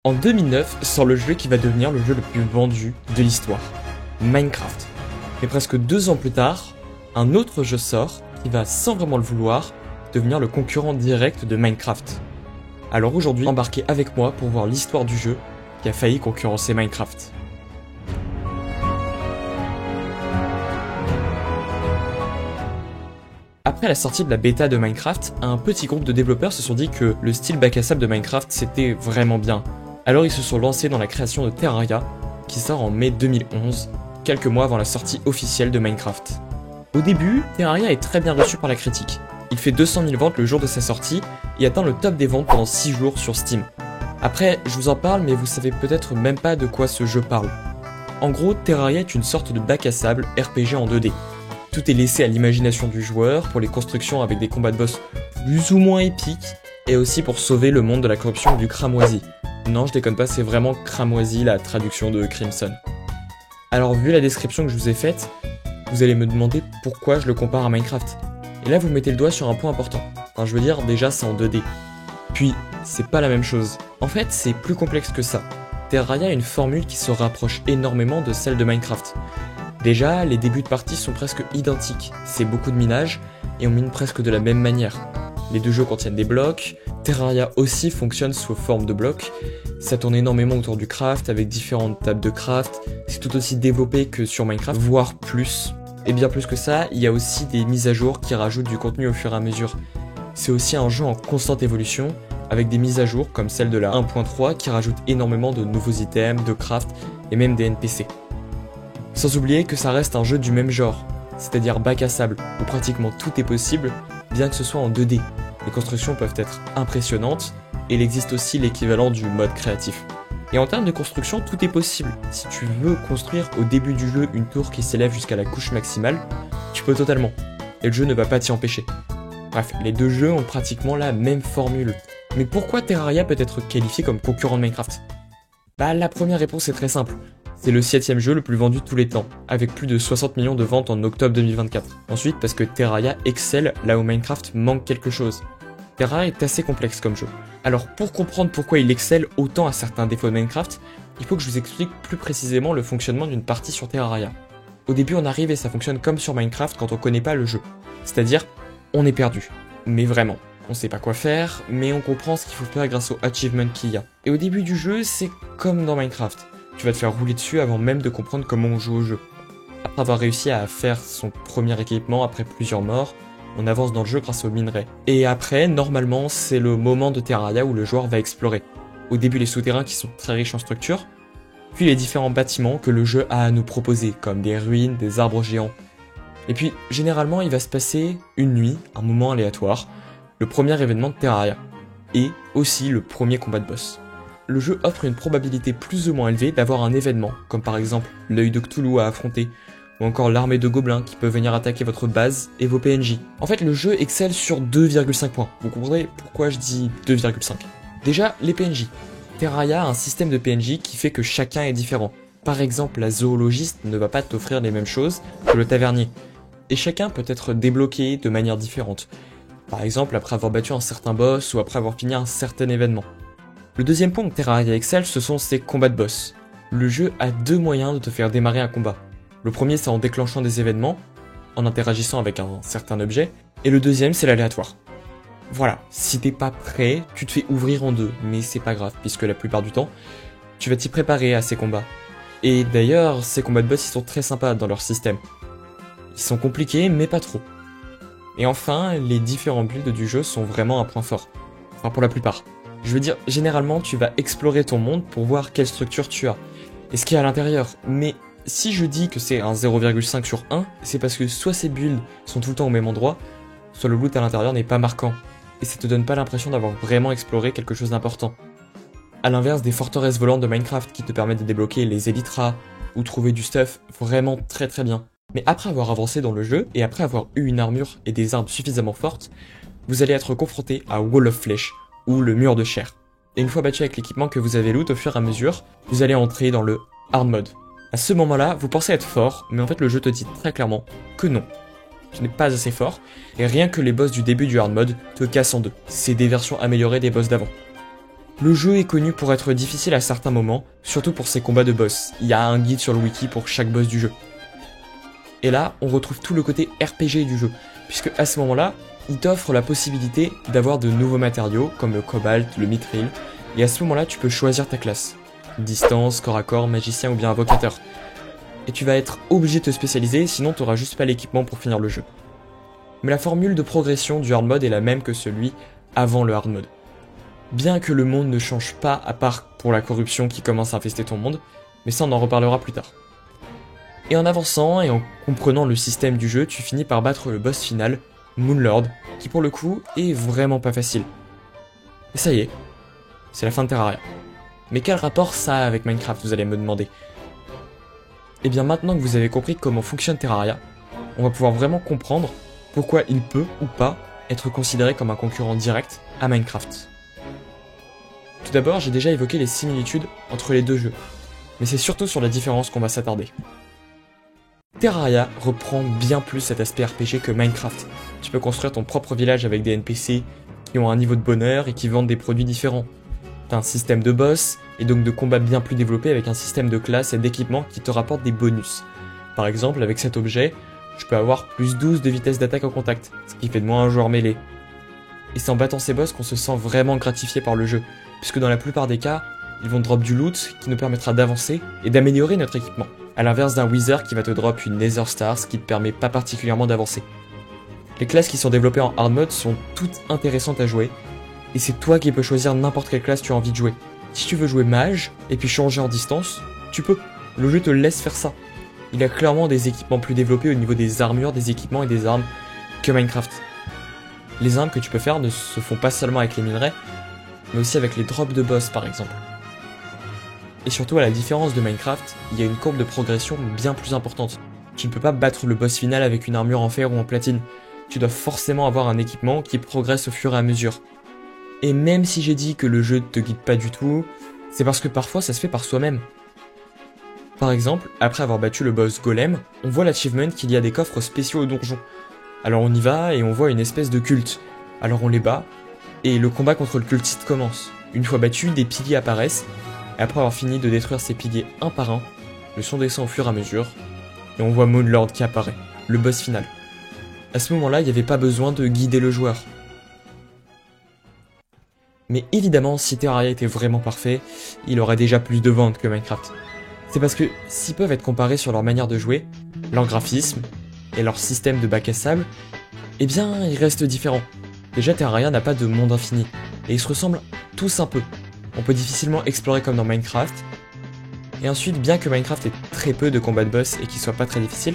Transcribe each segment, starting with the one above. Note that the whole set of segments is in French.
En 2009 sort le jeu qui va devenir le jeu le plus vendu de l'histoire, Minecraft. Mais presque 2 ans plus tard, un autre jeu sort qui va, sans vraiment le vouloir, devenir le concurrent direct de Minecraft. Alors aujourd'hui, embarquez avec moi pour voir l'histoire du jeu qui a failli concurrencer Minecraft. Après la sortie de la bêta de Minecraft, un petit groupe de développeurs se sont dit que le style bac à sable de Minecraft c'était vraiment bien. Alors ils se sont lancés dans la création de Terraria, qui sort en mai 2011, quelques mois avant la sortie officielle de Minecraft. Au début, Terraria est très bien reçu par la critique. Il fait 200 000 ventes le jour de sa sortie et atteint le top des ventes pendant 6 jours sur Steam. Après, je vous en parle, mais vous savez peut-être même pas de quoi ce jeu parle. En gros, Terraria est une sorte de bac à sable RPG en 2D. Tout est laissé à l'imagination du joueur pour les constructions avec des combats de boss plus ou moins épiques, et aussi pour sauver le monde de la corruption du cramoisi. Non, je déconne pas, c'est vraiment cramoisi la traduction de Crimson. Alors vu la description que je vous ai faite, vous allez me demander pourquoi je le compare à Minecraft. Et là vous mettez le doigt sur un point important. Enfin je veux dire, déjà c'est en 2D. Puis, c'est pas la même chose. En fait, c'est plus complexe que ça. Terraria a une formule qui se rapproche énormément de celle de Minecraft. Déjà, les débuts de partie sont presque identiques, c'est beaucoup de minage, et on mine presque de la même manière. Les deux jeux contiennent des blocs, Terraria aussi fonctionne sous forme de blocs, ça tourne énormément autour du craft, avec différentes tables de craft, c'est tout aussi développé que sur Minecraft, voire plus. Et bien plus que ça, il y a aussi des mises à jour qui rajoutent du contenu au fur et à mesure. C'est aussi un jeu en constante évolution, avec des mises à jour comme celle de la 1.3 qui rajoute énormément de nouveaux items, de craft, et même des NPC. Sans oublier que ça reste un jeu du même genre, c'est-à-dire bac à sable, où pratiquement tout est possible, bien que ce soit en 2D. Les constructions peuvent être impressionnantes, et il existe aussi l'équivalent du mode créatif. Et en termes de construction, tout est possible. Si tu veux construire au début du jeu une tour qui s'élève jusqu'à la couche maximale, tu peux totalement, et le jeu ne va pas t'y empêcher. Bref, les deux jeux ont pratiquement la même formule. Mais pourquoi Terraria peut être qualifié comme concurrent de Minecraft ? Bah la première réponse est très simple. C'est le 7ème jeu le plus vendu de tous les temps, avec plus de 60 millions de ventes en octobre 2024. Ensuite, parce que Terraria excelle là où Minecraft manque quelque chose. Terraria est assez complexe comme jeu. Alors pour comprendre pourquoi il excelle autant à certains défauts de Minecraft, il faut que je vous explique plus précisément le fonctionnement d'une partie sur Terraria. Au début on arrive et ça fonctionne comme sur Minecraft quand on connaît pas le jeu. C'est-à-dire, on est perdu. Mais vraiment. On sait pas quoi faire, mais on comprend ce qu'il faut faire grâce aux achievements qu'il y a. Et au début du jeu, c'est comme dans Minecraft. Tu vas te faire rouler dessus avant même de comprendre comment on joue au jeu. Après avoir réussi à faire son premier équipement après plusieurs morts, on avance dans le jeu grâce aux minerais. Et après, normalement, c'est le moment de Terraria où le joueur va explorer. Au début, les souterrains qui sont très riches en structures, puis les différents bâtiments que le jeu a à nous proposer, comme des ruines, des arbres géants. Et puis, généralement, il va se passer une nuit, un moment aléatoire, le premier événement de Terraria, et aussi le premier combat de boss. Le jeu offre une probabilité plus ou moins élevée d'avoir un événement, comme par exemple l'œil de Cthulhu à affronter, ou encore l'armée de gobelins qui peut venir attaquer votre base et vos PNJ. En fait, le jeu excelle sur 2,5 points. Vous comprendrez pourquoi je dis 2,5. Déjà, les PNJ. Terraria a un système de PNJ qui fait que chacun est différent. Par exemple, la zoologiste ne va pas t'offrir les mêmes choses que le tavernier. Et chacun peut être débloqué de manière différente. Par exemple, après avoir battu un certain boss ou après avoir fini un certain événement. Le deuxième point que Terraria excelle, ce sont ses combats de boss. Le jeu a 2 moyens de te faire démarrer un combat. Le premier, c'est en déclenchant des événements, en interagissant avec un certain objet, et le deuxième, c'est l'aléatoire. Voilà, si t'es pas prêt, tu te fais ouvrir en 2, mais c'est pas grave, puisque la plupart du temps, tu vas t'y préparer à ces combats. Et d'ailleurs, ces combats de boss, ils sont très sympas dans leur système. Ils sont compliqués, mais pas trop. Et enfin, les différents builds du jeu sont vraiment un point fort. Enfin, pour la plupart. Je veux dire, généralement, tu vas explorer ton monde pour voir quelle structure tu as, et ce qu'il y a à l'intérieur. Mais si je dis que c'est un 0,5 sur 1, c'est parce que soit ces builds sont tout le temps au même endroit, soit le loot à l'intérieur n'est pas marquant, et ça te donne pas l'impression d'avoir vraiment exploré quelque chose d'important. A l'inverse des forteresses volantes de Minecraft qui te permettent de débloquer les Elytras, ou trouver du stuff vraiment très très bien. Mais après avoir avancé dans le jeu, et après avoir eu une armure et des armes suffisamment fortes, vous allez être confronté à Wall of Flesh, ou le mur de chair. Et une fois battu avec l'équipement que vous avez loot au fur et à mesure, vous allez entrer dans le hard mode. À ce moment-là, vous pensez être fort, mais en fait le jeu te dit très clairement que non. Tu n'es pas assez fort, et rien que les boss du début du hard mode te cassent en 2. C'est des versions améliorées des boss d'avant. Le jeu est connu pour être difficile à certains moments, surtout pour ses combats de boss. Il y a un guide sur le wiki pour chaque boss du jeu. Et là, on retrouve tout le côté RPG du jeu, puisque à ce moment-là, il t'offre la possibilité d'avoir de nouveaux matériaux, comme le cobalt, le mithril, et à ce moment-là, tu peux choisir ta classe. Distance, corps à corps, magicien ou bien invocateur. Et tu vas être obligé de te spécialiser, sinon tu n'auras juste pas l'équipement pour finir le jeu. Mais la formule de progression du hard mode est la même que celui avant le hard mode. Bien que le monde ne change pas à part pour la corruption qui commence à infester ton monde, mais ça on en reparlera plus tard. Et en avançant et en comprenant le système du jeu, tu finis par battre le boss final, Moonlord, qui pour le coup est vraiment pas facile. Et ça y est, c'est la fin de Terraria. Mais quel rapport ça a avec Minecraft, vous allez me demander? Et bien maintenant que vous avez compris comment fonctionne Terraria, on va pouvoir vraiment comprendre pourquoi il peut ou pas être considéré comme un concurrent direct à Minecraft. Tout d'abord, j'ai déjà évoqué les similitudes entre les deux jeux, mais c'est surtout sur la différence qu'on va s'attarder. Terraria reprend bien plus cet aspect RPG que Minecraft. Tu peux construire ton propre village avec des NPC qui ont un niveau de bonheur et qui vendent des produits différents. T'as un système de boss et donc de combat bien plus développé avec un système de classes et d'équipements qui te rapportent des bonus. Par exemple, avec cet objet, je peux avoir plus 12 de vitesse d'attaque en contact, ce qui fait de moi un joueur mêlé. Et c'est en battant ces boss qu'on se sent vraiment gratifié par le jeu, puisque dans la plupart des cas, ils vont drop du loot qui nous permettra d'avancer et d'améliorer notre équipement, à l'inverse d'un Wither qui va te drop une Nether Star, ce qui te permet pas particulièrement d'avancer. Les classes qui sont développées en hard mode sont toutes intéressantes à jouer, et c'est toi qui peux choisir n'importe quelle classe tu as envie de jouer. Si tu veux jouer mage, et puis changer en distance, tu peux, le jeu te laisse faire ça. Il a clairement des équipements plus développés au niveau des armures, des équipements et des armes que Minecraft. Les armes que tu peux faire ne se font pas seulement avec les minerais, mais aussi avec les drops de boss par exemple. Et surtout, à la différence de Minecraft, il y a une courbe de progression bien plus importante. Tu ne peux pas battre le boss final avec une armure en fer ou en platine. Tu dois forcément avoir un équipement qui progresse au fur et à mesure. Et même si j'ai dit que le jeu ne te guide pas du tout, c'est parce que parfois ça se fait par soi-même. Par exemple, après avoir battu le boss Golem, on voit l'achievement qu'il y a des coffres spéciaux au donjon. Alors on y va et on voit une espèce de culte. Alors on les bat, et le combat contre le cultiste commence. Une fois battu, des piliers apparaissent, et après avoir fini de détruire ces piliers un par un, le son descend au fur et à mesure, et on voit Moonlord qui apparaît, le boss final. À ce moment-là, il n'y avait pas besoin de guider le joueur. Mais évidemment, si Terraria était vraiment parfait, il aurait déjà plus de ventes que Minecraft. C'est parce que s'ils peuvent être comparés sur leur manière de jouer, leur graphisme et leur système de bac à sable, eh bien, ils restent différents. Déjà, Terraria n'a pas de monde infini, et ils se ressemblent tous un peu. On peut difficilement explorer comme dans Minecraft. Et ensuite, bien que Minecraft ait très peu de combats de boss et qu'il soit pas très difficile,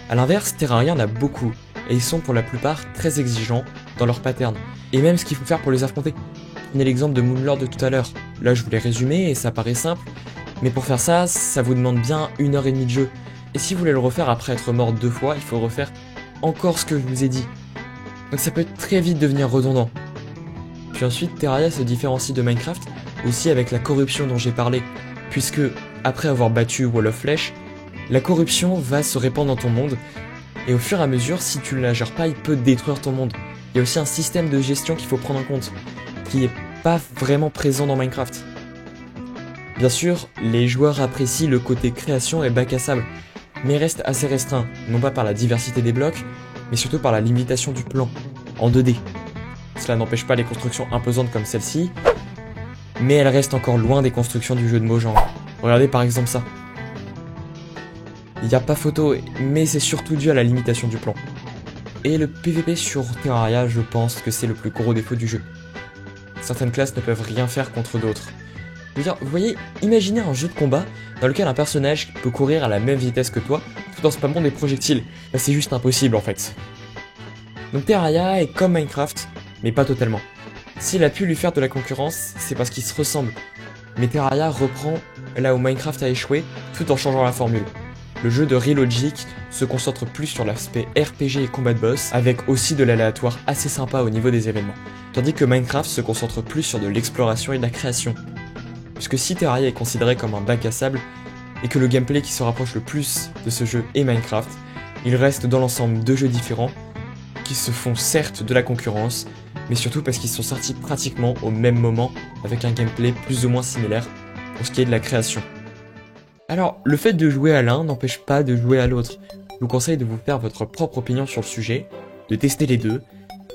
à l'inverse, Terraria en a beaucoup, et ils sont pour la plupart très exigeants dans leur pattern, et même ce qu'il faut faire pour les affronter. Prenez l'exemple de Moonlord de tout à l'heure. Là, je vous l'ai résumé et ça paraît simple, mais pour faire ça, ça vous demande bien 1h30 de jeu. Et si vous voulez le refaire après être mort 2 fois, il faut refaire encore ce que je vous ai dit. Donc ça peut très vite devenir redondant. Puis ensuite, Terraria se différencie de Minecraft aussi avec la corruption dont j'ai parlé, puisque après avoir battu Wall of Flesh, la corruption va se répandre dans ton monde, et au fur et à mesure, si tu ne la gères pas, il peut détruire ton monde. Il y a aussi un système de gestion qu'il faut prendre en compte, qui n'est pas vraiment présent dans Minecraft. Bien sûr, les joueurs apprécient le côté création et bac à sable, mais restent assez restreints, non pas par la diversité des blocs, mais surtout par la limitation du plan, en 2D. Cela n'empêche pas les constructions imposantes comme celle-ci, mais elles restent encore loin des constructions du jeu de Mojang. Regardez par exemple ça. Il n'y a pas photo, mais c'est surtout dû à la limitation du plan. Et le PVP sur Terraria, je pense que c'est le plus gros défaut du jeu. Certaines classes ne peuvent rien faire contre d'autres. Je veux dire, vous voyez, imaginez un jeu de combat dans lequel un personnage peut courir à la même vitesse que toi, tout en spammant des projectiles. Bah, c'est juste impossible en fait. Donc Terraria est comme Minecraft, mais pas totalement. S'il a pu lui faire de la concurrence, c'est parce qu'ils se ressemblent. Mais Terraria reprend là où Minecraft a échoué, tout en changeant la formule. Le jeu de Relogic se concentre plus sur l'aspect RPG et combat de boss, avec aussi de l'aléatoire assez sympa au niveau des événements. Tandis que Minecraft se concentre plus sur de l'exploration et de la création. Puisque si Terraria est considéré comme un bac à sable, et que le gameplay qui se rapproche le plus de ce jeu est Minecraft, il reste dans l'ensemble deux jeux différents, qui se font certes de la concurrence, mais surtout parce qu'ils sont sortis pratiquement au même moment avec un gameplay plus ou moins similaire pour ce qui est de la création. Alors, le fait de jouer à l'un n'empêche pas de jouer à l'autre. Je vous conseille de vous faire votre propre opinion sur le sujet, de tester les deux,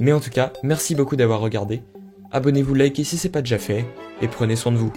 mais en tout cas, merci beaucoup d'avoir regardé. Abonnez-vous, likez si c'est pas déjà fait, et prenez soin de vous.